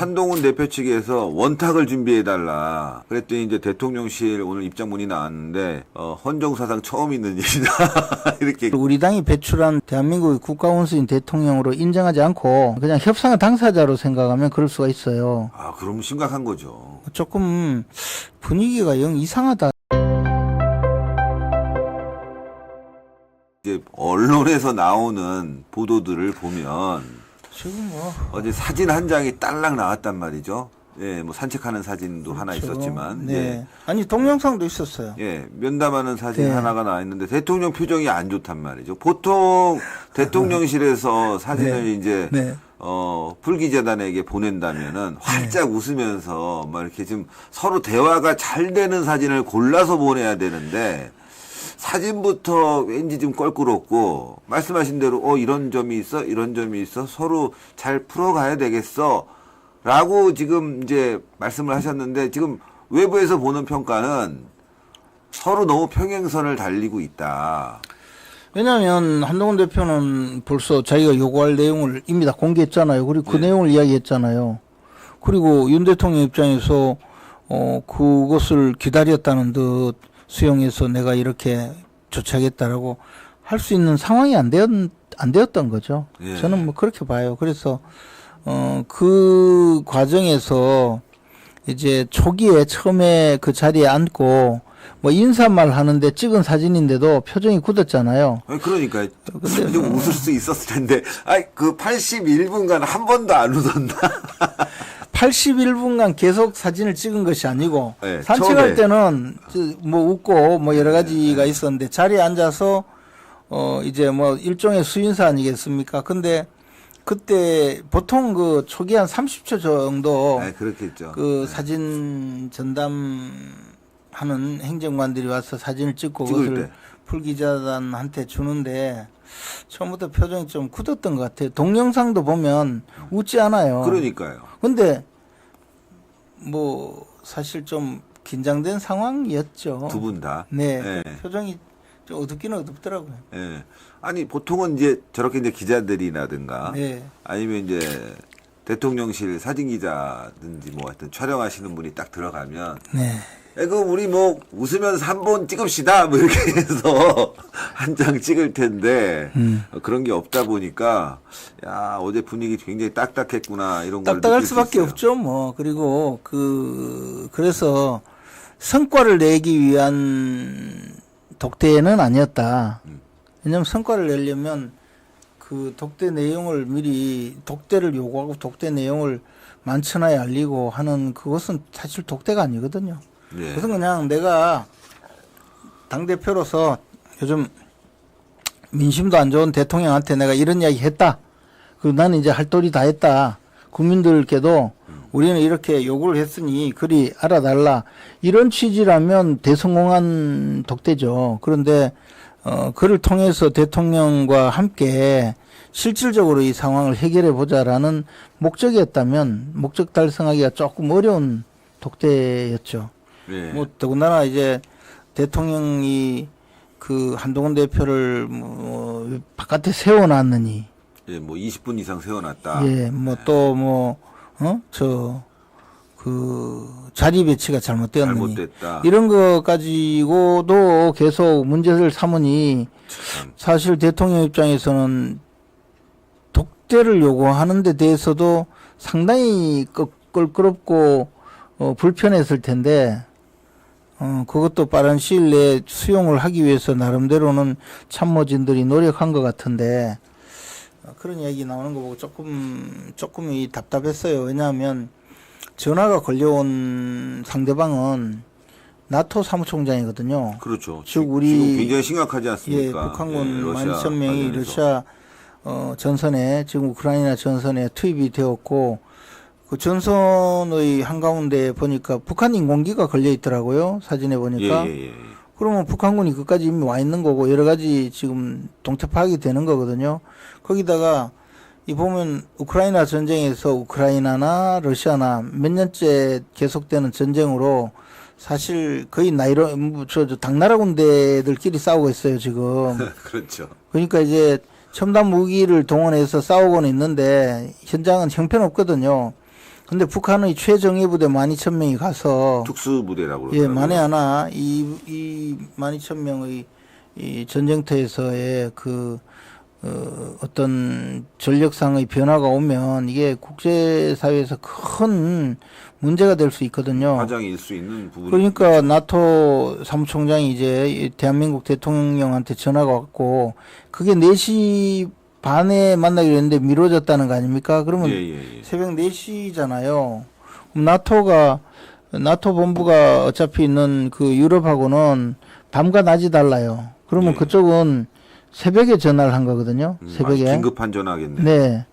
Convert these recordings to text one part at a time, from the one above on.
한동훈 대표 측에서 원탁을 준비해달라. 그랬더니 이제 대통령실 오늘 입장문이 나왔는데, 헌정사상 처음 있는 일이다. 이렇게. 우리 당이 배출한 대한민국의 국가원수인 대통령으로 인정하지 않고 그냥 협상의 당사자로 생각하면 그럴 수가 있어요. 아, 그럼 심각한 거죠. 조금 분위기가 영 이상하다. 이제 언론에서 나오는 보도들을 보면 지금 뭐 어제 사진 한 장이 딸랑 나왔단 말이죠. 예, 뭐 산책하는 사진도 하나 있었지만, 네. 예, 아니 동영상도 있었어요. 예, 면담하는 사진 네. 하나가 나와 있는데 대통령 표정이 안 좋단 말이죠. 보통 대통령실에서 사진을 네. 이제 네. 풀기재단에게 보낸다면은 활짝 웃으면서 막 이렇게 좀 서로 대화가 잘 되는 사진을 골라서 보내야 되는데. 사진부터 왠지 좀 껄끄럽고 말씀하신 대로 이런 점이 있어 이런 점이 있어 서로 잘 풀어가야 되겠어 라고 지금 이제 말씀을 하셨는데 지금 외부에서 보는 평가는 서로 너무 평행선을 달리고 있다. 왜냐하면 한동훈 대표는 벌써 자기가 요구할 내용을 이미 다 공개했잖아요. 그리고 그 네. 내용을 이야기했잖아요. 그리고 윤 대통령 입장에서 그것을 기다렸다는 듯 수용해서 내가 이렇게 조치하겠다라고 할 수 있는 상황이 안 되었던 거죠. 예. 저는 뭐 그렇게 봐요. 그래서 그 과정에서 이제 초기에 처음에 그 자리에 앉고 뭐 인사말 하는데 찍은 사진인데도 표정이 굳었잖아요. 그러니까 좀 웃을 수 있었을 텐데 그 81분간 한 번도 안 웃었나? 81분간 계속 사진을 찍은 것이 아니고 네, 산책할 처음에. 때는 뭐 웃고 뭐 여러 가지가 있었는데 자리에 앉아서 이제 뭐 일종의 수인사 아니겠습니까? 근데 그때 보통 그 초기 한 30초 정도 네, 그렇겠죠. 그 네. 사진 전담하는 행정관들이 와서 사진을 찍고 찍을 그것을 때. 풀기자단한테 주는데 처음부터 표정이 좀 굳었던 것 같아요. 동영상도 보면 웃지 않아요. 그러니까요. 근데 뭐 사실 좀 긴장된 상황이었죠. 두 분 다. 네. 네. 표정이 좀 어둡기는 어둡더라고요. 예. 아니, 보통은 이제 저렇게 이제 기자들이라든가 네. 아니면 이제 대통령실 사진기자든지 뭐 하여튼 촬영하시는 분이 딱 들어가면 네. 그럼 우리 뭐 웃으면서 한 번 찍읍시다 뭐 이렇게 해서 한 장 찍을 텐데 그런 게 없다 보니까 야, 어제 분위기 굉장히 딱딱했구나 이런 걸 딱딱할 느낄 수 수밖에 있어요. 없죠, 뭐. 그리고 그래서 성과를 내기 위한 독대는 아니었다. 왜냐면 성과를 내려면 그 독대 내용을 미리 독대를 요구하고 독대 내용을 만천하에 알리고 하는 그것은 사실 독대가 아니거든요. 예. 그것은 그냥 내가 당대표로서 요즘 민심도 안 좋은 대통령한테 내가 이런 이야기 했다. 그리고 나는 이제 할 도리 다 했다. 국민들께도 우리는 이렇게 요구를 했으니 그리 알아달라. 이런 취지라면 대성공한 독대죠. 그런데 그를 통해서 대통령과 함께 실질적으로 이 상황을 해결해 보자라는 목적이었다면 목적 달성하기가 조금 어려운 독대였죠. 예. 뭐 더군다나 이제 대통령이 그 한동훈 대표를 뭐 바깥에 세워놨느니, 예, 뭐 20분 이상 세워놨다. 예, 뭐 또 뭐 자리 배치가 잘못되었느니 잘못됐다. 이런 거 가지고도 계속 문제를 삼으니 참. 사실 대통령 입장에서는 독대를 요구하는 데 대해서도 상당히 껄끄럽고 불편했을 텐데 그것도 빠른 시일 내에 수용을 하기 위해서 나름대로는 참모진들이 노력한 것 같은데 그런 이야기 나오는 거 보고 조금이 답답했어요. 왜냐하면 전화가 걸려온 상대방은 나토 사무총장이거든요. 그렇죠. 즉 지금 우리 굉장히 심각하지 않습니까? 예, 북한군 러시아 12,000명이 관련해서. 러시아 전선에 지금 우크라이나 전선에 투입이 되었고 그 전선의 한가운데 보니까 북한 인공기가 걸려 있더라고요. 사진에 보니까. 예. 그러면 북한군이 그까지 이미 와 있는 거고 여러 가지 지금 동태 파악이 되는 거거든요. 거기다가 이 보면 우크라이나 전쟁에서 우크라이나나 러시아나 몇 년째 계속되는 전쟁으로 사실 거의 당나라 군대들끼리 싸우고 있어요, 지금. 그렇죠. 그러니까 이제 첨단 무기를 동원해서 싸우고는 있는데 현장은 형편없거든요. 근데 북한의 최정예부대 12,000명이 가서 특수부대라고 예, 그러더라고요. 만에 하나 이 12,000명의 이 전쟁터에서의 그 어떤 전력상의 변화가 오면 이게 국제사회에서 큰 문제가 될 수 있거든요. 과장일 수 있는 부분이 그러니까 나토 사무총장이 이제 대한민국 대통령한테 전화가 왔고 그게 4시 반에 만나기로 했는데 미뤄졌다는 거 아닙니까? 그러면 예. 새벽 4시잖아요. 그럼 나토 본부가 어차피 있는 그 유럽하고는 밤과 낮이 달라요. 그러면 예. 그쪽은 새벽에 전화를 한 거거든요. 새벽에. 긴급한 전화겠네. 네.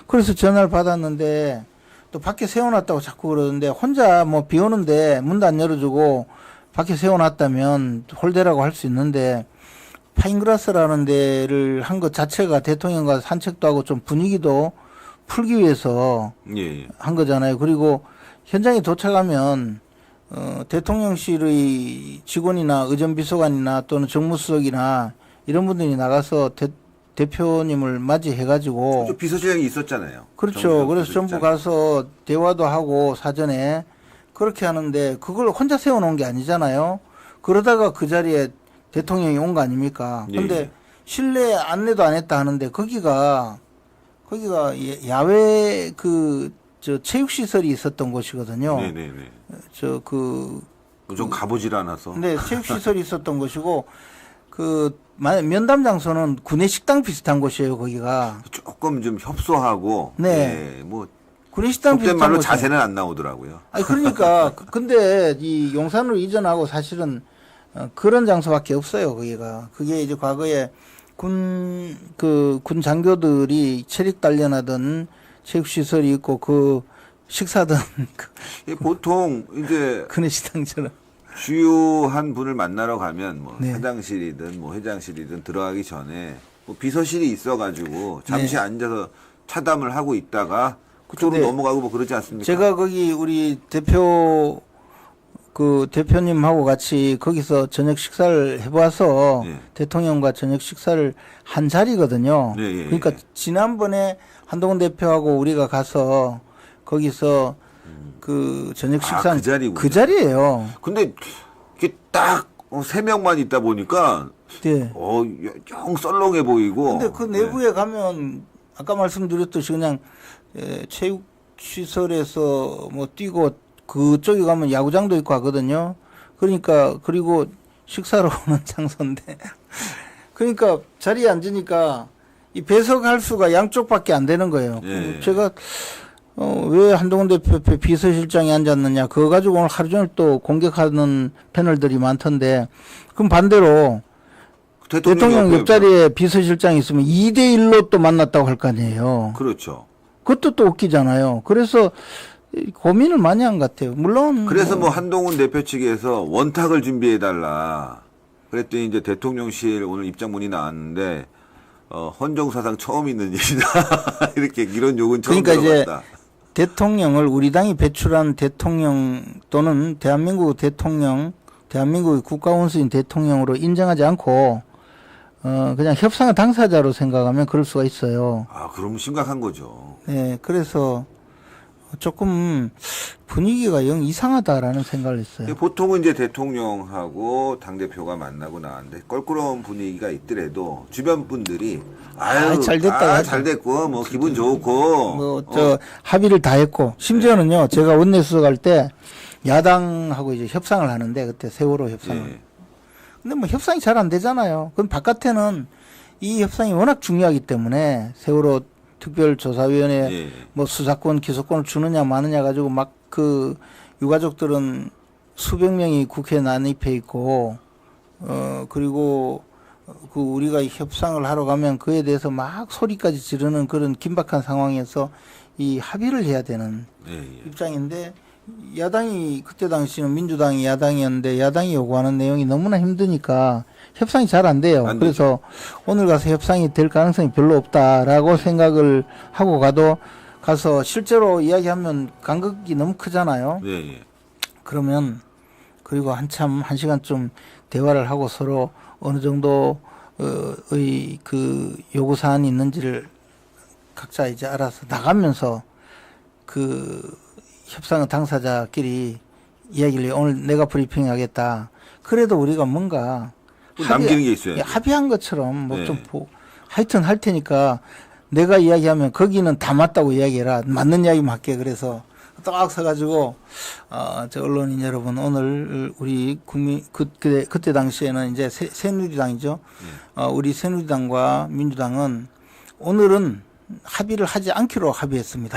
그래서 전화를 받았는데 또 밖에 세워놨다고 자꾸 그러는데 혼자 뭐 비 오는데 문도 안 열어주고 밖에 세워놨다면 홀대라고 할 수 있는데 파인그라스라는 데를 한 것 자체가 대통령과 산책도 하고 좀 분위기도 풀기 위해서 예. 한 거잖아요. 그리고 현장에 도착하면 대통령실의 직원이나 의전비서관이나 또는 정무수석이나 이런 분들이 나가서 대표님을 맞이해가지고 그렇죠. 비서실장이 있었잖아요. 그렇죠. 그래서 전부 가서 대화도 하고 사전에 그렇게 하는데 그걸 혼자 세워놓은 게 아니잖아요. 그러다가 그 자리에 대통령이 온 거 아닙니까? 근데 예. 실내 안내도 안 했다 하는데 거기가 야외 저 체육시설이 있었던 곳이거든요. 네네네. 좀 가보질 않아서. 네, 체육시설이 있었던 곳이고 면담 장소는 구내식당 비슷한 곳이에요, 거기가. 조금 좀 협소하고. 네. 예, 뭐 구내식당 속된 비슷한 말로 곳이에요. 자세는 안 나오더라고요. 아니, 그러니까. 근데 이 용산으로 이전하고 사실은 그런 장소밖에 없어요, 거기가. 그게 이제 과거에 군 장교들이 체력 단련하던 체육시설이 있고 그 식사든 보통 이제 구내식당처럼. 주요한 분을 만나러 가면 뭐 네. 사장실이든 뭐 회장실이든 들어가기 전에 뭐 비서실이 있어가지고 잠시 네. 앉아서 차담을 하고 있다가 그쪽으로 근데 넘어가고 뭐 그러지 않습니까? 제가 거기 우리 대표님하고 같이 거기서 저녁 식사를 해봐서 예. 대통령과 저녁 식사를 한 자리거든요. 예. 그러니까 지난번에 한동훈 대표하고 우리가 가서 거기서 그 저녁 식사 그 자리군요. 그 자리예요. 근데 이게 딱 3명만 있다 보니까 네. 영 썰렁해 보이고. 근데 그 내부에 가면 아까 말씀드렸듯이 그냥 체육 시설에서 뭐 뛰고 그쪽에 가면 야구장도 있고 하거든요. 그러니까 그리고 식사로 오는 장소인데 그러니까 자리에 앉으니까 이 배석할 수가 양쪽밖에 안 되는 거예요. 예. 제가 왜 한동훈 대표 비서실장이 앉았느냐 그거 가지고 오늘 하루 종일 또 공격하는 패널들이 많던데 그럼 반대로 대통령 옆자리에 비서실장이 있으면 2대1로 또 만났다고 할 거 아니에요. 그렇죠. 그것도 또 웃기잖아요. 그래서 고민을 많이 한 것 같아요. 물론. 그래서 뭐 한동훈 대표 측에서 원탁을 준비해달라. 그랬더니 이제 대통령실 오늘 입장문이 나왔는데, 헌정사상 처음 있는 일이다. 이렇게 이런 욕은 처음 그러니까 들어봤다. 이제 대통령을 우리 당이 배출한 대통령 또는 대한민국 대통령, 대한민국의 국가원수인 대통령으로 인정하지 않고, 그냥 협상의 당사자로 생각하면 그럴 수가 있어요. 그럼 심각한 거죠. 네, 그래서 조금 분위기가 영 이상하다라는 생각을 했어요. 보통은 이제 대통령하고 당대표가 만나고 나왔는데 껄끄러운 분위기가 있더라도 주변 분들이 잘 됐다. 잘 됐고 뭐 기분 좋고 합의를 다 했고 심지어는요 제가 원내수석 할 때 야당하고 이제 협상을 하는데 그때 세월호 협상을. 예. 근데 뭐 협상이 잘 안 되잖아요. 그럼 바깥에는 이 협상이 워낙 중요하기 때문에 세월호 특별조사위원회 예. 뭐 수사권 기소권을 주느냐 마느냐 가지고 막 그 유가족들은 수백 명이 국회에 난입해 있고 그리고 그 우리가 협상을 하러 가면 그에 대해서 막 소리까지 지르는 그런 긴박한 상황에서 이 합의를 해야 되는 입장인데 야당이 그때 당시는 민주당이 야당이었는데 야당이 요구하는 내용이 너무나 힘드니까 협상이 잘 안 돼요. 그래서 오늘 가서 협상이 될 가능성이 별로 없다라고 생각을 하고 가서 실제로 이야기하면 간극이 너무 크잖아요. 그러면 그리고 한참 1시간쯤 대화를 하고 서로 어느 정도의 그 요구 사안이 있는지를 각자 이제 알아서 나가면서 그 협상 당사자끼리 이야기를 오늘 내가 브리핑하겠다. 그래도 우리가 뭔가 남기는 게 있어요. 합의한 것처럼 뭐 네. 좀 하여튼 할 테니까 내가 이야기하면 거기는 다 맞다고 이야기해라. 맞는 이야기만 할게. 그래서 딱 서가지고 저 언론인 여러분 오늘 우리 국민 그때 당시에는 이제 새누리당이죠. 우리 새누리당과 민주당은 오늘은 합의를 하지 않기로 합의했습니다.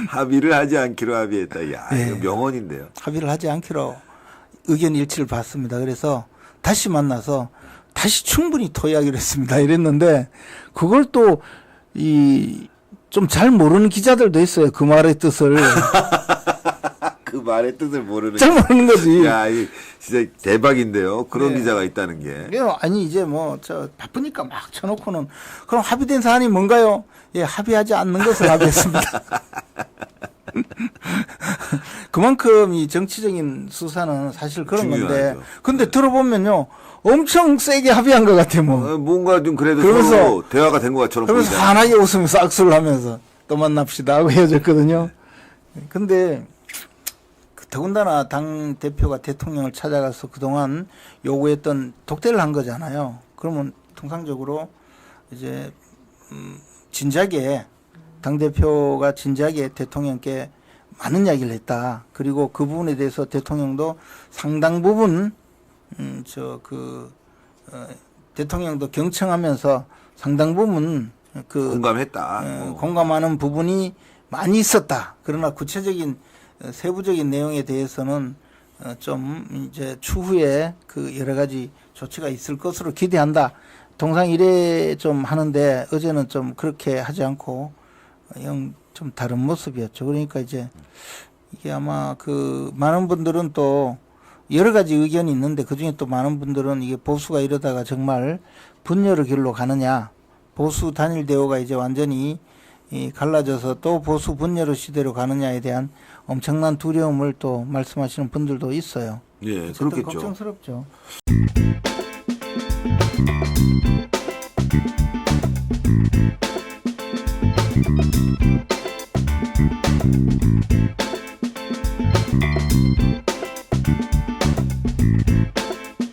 합의를 하지 않기로 합의했다. 야, 네. 이거 명언인데요. 합의를 하지 않기로 의견 일치를 봤습니다. 그래서 다시 만나서 다시 충분히 토의하기로 했습니다. 이랬는데 그걸 또 좀 잘 모르는 기자들도 있어요. 그 말의 뜻을. 그 말의 뜻을 모르는. 잘 모르는 거지. 야, 이 진짜 대박인데요. 그런 네. 기자가 있다는 게. 아니 이제 뭐 저 바쁘니까 막 쳐놓고는 그럼 합의된 사안이 뭔가요? 예, 합의하지 않는 것을 합의했습니다. 그만큼 이 정치적인 수사는 사실 그런 건데, 중요하죠. 근데 들어보면요, 엄청 세게 합의한 것 같아 뭐. 뭔가 좀 그래도 그러면서- 서로 대화가 된 것처럼 그러면서 보이잖아요. 환하게 웃으면서 악수를 하면서 또 만납시다 하고 헤어졌거든요. 근데 더군다나 당 대표가 대통령을 찾아가서 그동안 요구했던 독대를 한 거잖아요. 그러면 통상적으로 이제 진작에 당 대표가 진작에 대통령께 많은 이야기를 했다. 그리고 그 부분에 대해서 대통령도 상당 부분 대통령도 경청하면서 상당 부분 공감했다. 공감하는 부분이 많이 있었다. 그러나 구체적인 세부적인 내용에 대해서는 좀 이제 추후에 그 여러 가지 조치가 있을 것으로 기대한다. 통상 이래 좀 하는데 어제는 좀 그렇게 하지 않고 좀 다른 모습이었죠. 그러니까 이제 이게 아마 그 많은 분들은 또 여러 가지 의견이 있는데 그중에 또 많은 분들은 이게 보수가 이러다가 정말 분열의 길로 가느냐, 보수 단일 대우가 이제 완전히 갈라져서 또 보수 분열의 시대로 가느냐에 대한 엄청난 두려움을 또 말씀하시는 분들도 있어요. 예, 어쨌든 그렇겠죠. 걱정스럽죠.